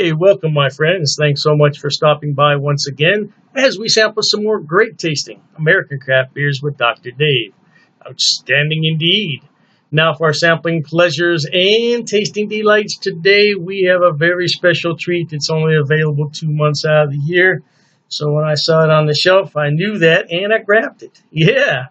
Hey, welcome, my friends. Thanks so much for stopping by once again as we sample some more great tasting American craft beers with Dr. Dave. Outstanding indeed. Now, for our sampling pleasures and tasting delights today, we have a very special treat that's only available 2 months out of the year. So when I saw it on the shelf, I knew that and I grabbed it. Yeah.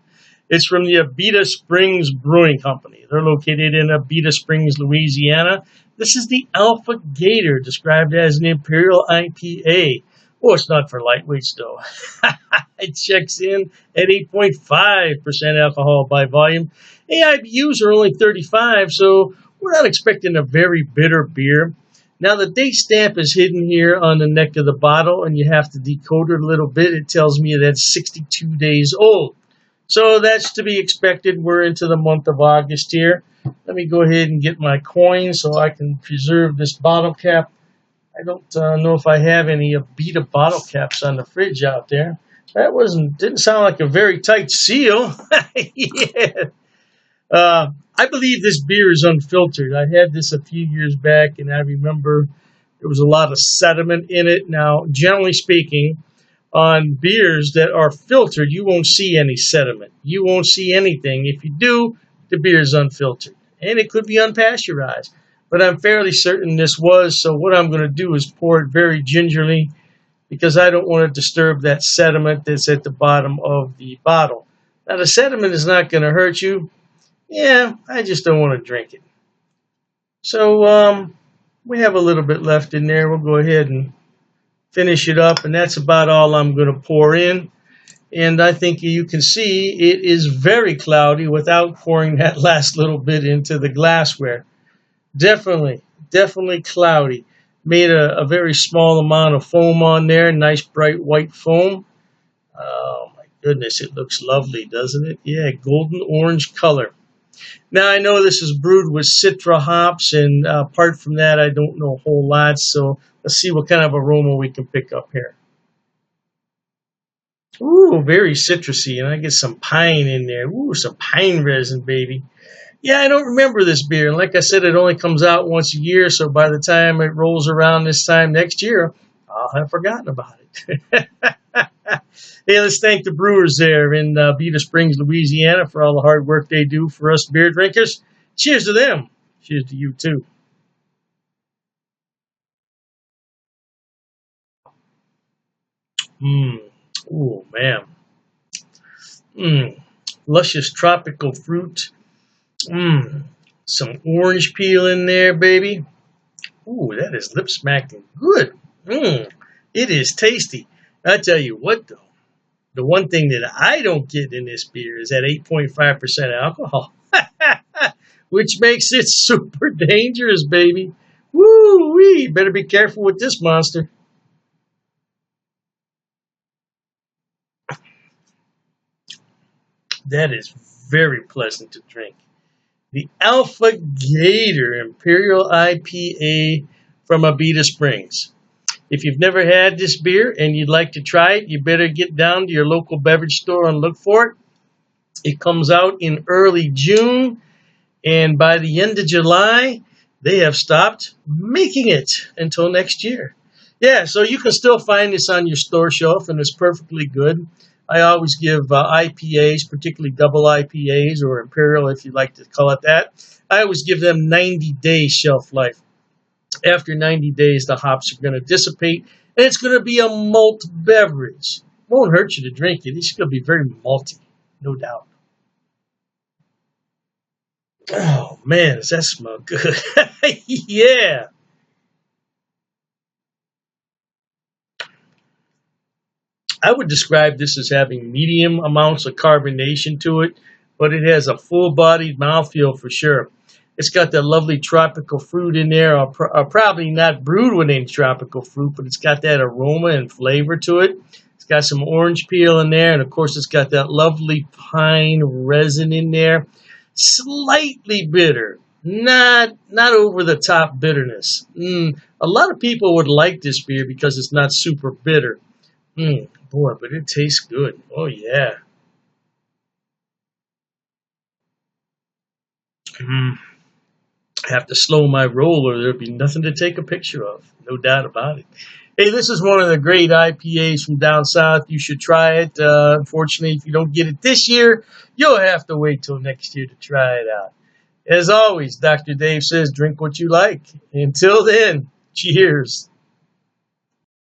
It's from the Abita Springs Brewing Company. They're located in Abita Springs, Louisiana. This is the Alpha Gator, described as an Imperial IPA. Oh, it's not for lightweights, though. It checks in at 8.5% alcohol by volume. AIBUs are only 35, so we're not expecting a very bitter beer. Now, the date stamp is hidden here on the neck of the bottle, and you have to decode it a little bit. It tells me that's 62 days old. So that's to be expected. We're into the month of August here. Let me go ahead and get my coin so I can preserve this bottle cap. I don't know if I have any Abita bottle caps on the fridge out there. That didn't sound like a very tight seal. Yeah. I believe this beer is unfiltered. I had this a few years back, and I remember there was a lot of sediment in it. Now, generally speaking, on beers that are filtered, you won't see any sediment. You won't see anything. If you do, the beer is unfiltered. And it could be unpasteurized. But I'm fairly certain this was, so what I'm going to do is pour it very gingerly because I don't want to disturb that sediment that's at the bottom of the bottle. Now, the sediment is not going to hurt you. Yeah, I just don't want to drink it. So we have a little bit left in there. We'll go ahead and finish it up, and that's about all I'm going to pour in. And I think you can see it is very cloudy without pouring that last little bit into the glassware. Definitely cloudy. Made a very small amount of foam on there, nice bright white foam. Oh my goodness, it looks lovely, doesn't it? Yeah, golden orange color. Now, I know this is brewed with Citra hops, and apart from that, I don't know a whole lot, so let's see what kind of aroma we can pick up here. Ooh, very citrusy, and I get some pine in there. Ooh, some pine resin, baby. Yeah, I don't remember this beer, and like I said, it only comes out once a year, so by the time it rolls around this time next year, I'll have forgotten about it. Hey, let's thank the brewers there in Abita Springs, Louisiana, for all the hard work they do for us beer drinkers. Cheers to them. Cheers to you, too. Oh, man. Luscious tropical fruit. Some orange peel in there, baby. Ooh, that is lip smacking good. It is tasty. I tell you what, though. The one thing that I don't get in this beer is that 8.5% alcohol, which makes it super dangerous, baby. Woo-wee, better be careful with this monster. That is very pleasant to drink. The Alpha Gator Imperial IPA from Abita Springs. If you've never had this beer and you'd like to try it, you better get down to your local beverage store and look for it. It comes out in early June, and by the end of July, they have stopped making it until next year. Yeah, so you can still find this on your store shelf, and it's perfectly good. I always give IPAs, particularly double IPAs or Imperial, if you like to call it that. I always give them 90-day shelf life. After 90 days, the hops are going to dissipate, and it's going to be a malt beverage. It won't hurt you to drink it. It's going to be very malty, no doubt. Oh, man, does that smell good? Yeah. I would describe this as having medium amounts of carbonation to it, but it has a full-bodied mouthfeel for sure. It's got that lovely tropical fruit in there. Probably not brewed with any tropical fruit, but it's got that aroma and flavor to it. It's got some orange peel in there, and of course it's got that lovely pine resin in there. Slightly bitter, not over the top bitterness. A lot of people would like this beer because it's not super bitter. Boy, but it tastes good. Oh yeah. Have to slow my roll or there'll be nothing to take a picture of. No doubt about it. Hey, this is one of the great IPAs from down south. You should try it. Unfortunately, if you don't get it this year, you'll have to wait till next year to try it out. As always, Dr. Dave says, drink what you like. Until then, cheers.